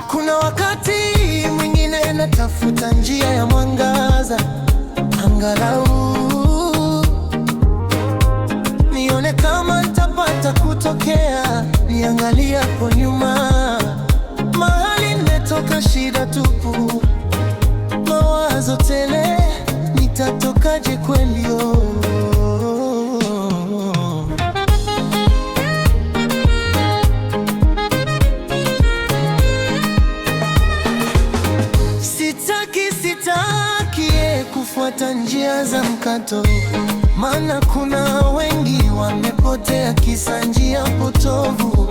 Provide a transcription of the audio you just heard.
Kuna wakati mwingine natafuta njia ya mwangaza, angalau nione kama nitapata kutokea. Niangalia hapo nyuma, mahali nimetoka, shida tupu, mawazo tele, nitatokaje kweli? Sitaki kufuata njia za mkato, maana kuna wengi wamepotea kisa njia potovu.